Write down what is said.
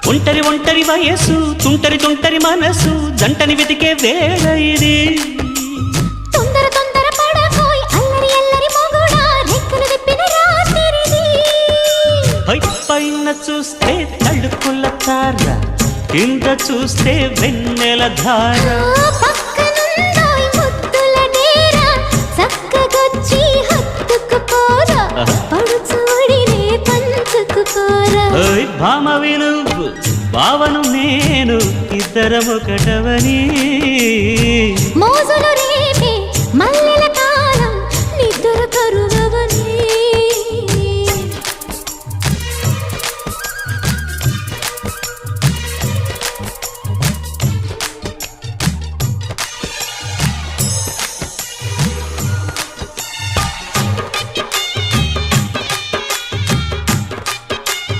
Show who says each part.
Speaker 1: ఒంటరి ఒంటరి వయసు తుంటరి తుంటరి మనసు జంటని వెతికే వేళ ఇది
Speaker 2: తొందర తొందర పడకోయ్ అల్లరి అల్లరి మొగుడా రెక్కలు విప్పిన రాత్రిది
Speaker 1: పైన చూస్తే తళుకుల తార కింద చూస్తే వెన్నెల ధార
Speaker 2: పక్కనుందోయ్ ముద్దుల డేరా చక్కగొచ్చి హత్తుకుపోరా పడుచోడినే పంచుకుపోరా
Speaker 1: భామవి నువ్వు భావను నేను ఇద్దరమొకటవని
Speaker 2: మోజులు